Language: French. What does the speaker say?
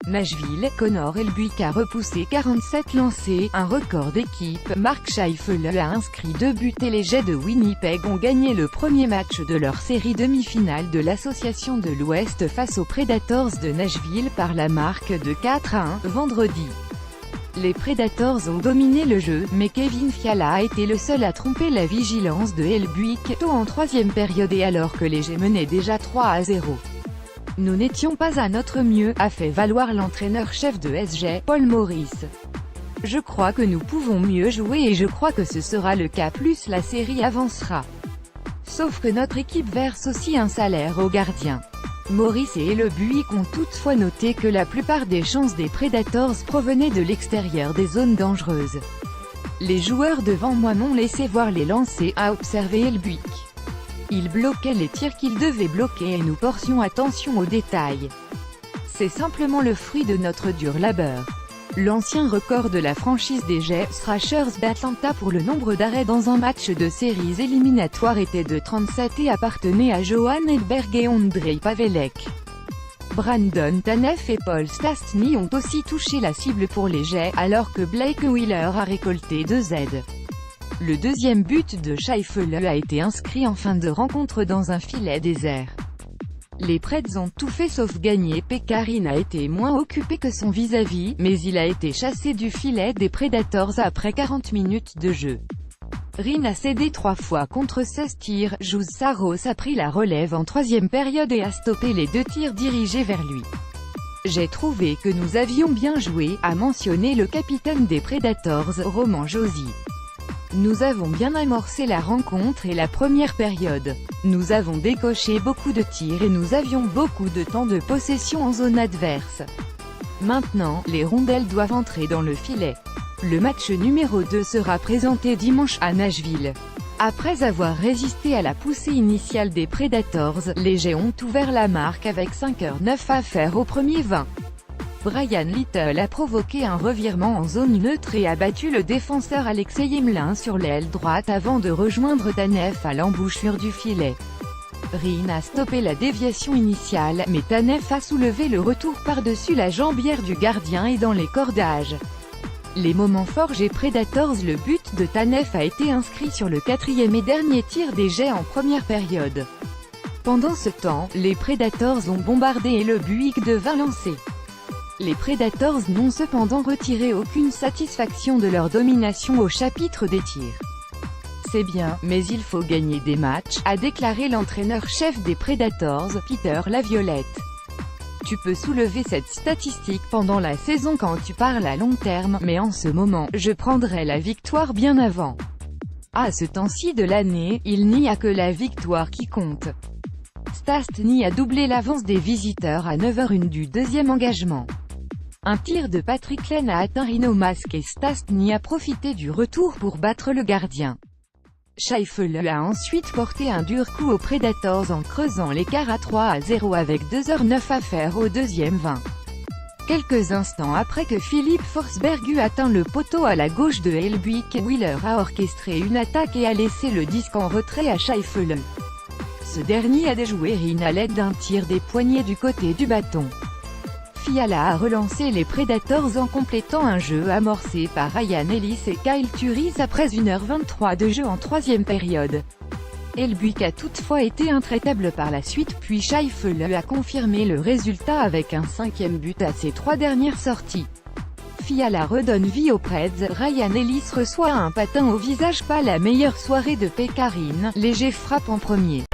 Nashville, Connor Hellebuyck a repoussé 47 lancés, un record d'équipe. Mark Scheifele a inscrit 2 buts et les Jets de Winnipeg ont gagné le premier match de leur série demi-finale de l'Association de l'Ouest face aux Predators de Nashville par la marque de 4-1, vendredi. Les Predators ont dominé le jeu, mais Kevin Fiala a été le seul à tromper la vigilance de Hellebuyck, tôt en troisième période et alors que les Jets menaient déjà 3-0. Nous n'étions pas à notre mieux, a fait valoir l'entraîneur-chef de SG, Paul Maurice. Je crois que nous pouvons mieux jouer et je crois que ce sera le cas plus la série avancera. Sauf que notre équipe verse aussi un salaire aux gardiens. Maurice et Hellebuyck ont toutefois noté que la plupart des chances des Predators provenaient de l'extérieur des zones dangereuses. Les joueurs devant moi m'ont laissé voir les lancers, a observé Hellebuyck. Ils bloquaient les tirs qu'ils devaient bloquer et nous portions attention aux détails. C'est simplement le fruit de notre dur labeur. L'ancien record de la franchise des Jets, Thrashers d'Atlanta pour le nombre d'arrêts dans un match de séries éliminatoires était de 37 et appartenait à Johan Edberg et Ondrej Pavelec. Brandon Tanev et Paul Stastny ont aussi touché la cible pour les Jets, alors que Blake Wheeler a récolté 2 aides. Le deuxième but de Scheifele a été inscrit en fin de rencontre dans un filet désert. Les Preds ont tout fait sauf gagner. Pekka Rinne a été moins occupé que son vis-à-vis, mais il a été chassé du filet des Predators après 40 minutes de jeu. Rinne a cédé 3 fois contre 16 tirs. Jus Saros a pris la relève en troisième période et a stoppé les 2 tirs dirigés vers lui. J'ai trouvé que nous avions bien joué, a mentionné le capitaine des Predators, Roman Josi. Nous avons bien amorcé la rencontre et la première période. Nous avons décoché beaucoup de tirs et nous avions beaucoup de temps de possession en zone adverse. Maintenant, les rondelles doivent entrer dans le filet. Le match numéro 2 sera présenté dimanche à Nashville. Après avoir résisté à la poussée initiale des Predators, les Jets ont ouvert la marque avec 5h09 à faire au premier 20. Brian Little a provoqué un revirement en zone neutre et a battu le défenseur Alexei Yemlin sur l'aile droite avant de rejoindre Tanev à l'embouchure du filet. Rinne a stoppé la déviation initiale, mais Tanev a soulevé le retour par-dessus la jambière du gardien et dans les cordages. Les moments forts Jets Predators. Le but de Tanev a été inscrit sur le 4e et dernier tir des Jets en première période. Pendant ce temps, les Predators ont bombardé Hellebuyck de 20 lancés. Les Predators n'ont cependant retiré aucune satisfaction de leur domination au chapitre des tirs. C'est bien, mais il faut gagner des matchs, a déclaré l'entraîneur-chef des Predators, Peter Laviolette. Tu peux soulever cette statistique pendant la saison quand tu parles à long terme, mais en ce moment, je prendrais la victoire bien avant. À ce temps-ci de l'année, il n'y a que la victoire qui compte. Stastny a doublé l'avance des visiteurs à 9h01 du deuxième engagement. Un tir de Patrick Laine a atteint Rino Mask et Stastny a profité du retour pour battre le gardien. Scheifele a ensuite porté un dur coup aux Predators en creusant l'écart à 3-0 avec 2h09 à faire au deuxième 20. Quelques instants après que Philippe Forsberg eut atteint le poteau à la gauche de Hellebuyck, Wheeler a orchestré une attaque et a laissé le disque en retrait à Scheifele. Ce dernier a déjoué Rinne à l'aide d'un tir des poignets du côté du bâton. Fiala a relancé les Predators en complétant un jeu amorcé par Ryan Ellis et Kyle Turris après 1h23 de jeu en troisième période. Hellebuyck a toutefois été intraitable par la suite puis Scheifele a confirmé le résultat avec un 5e but à ses 3 dernières sorties. Fiala redonne vie aux Preds, Ryan Ellis reçoit un patin au visage. Pas la meilleure soirée de Pekka Rinne, léger frappe en premier.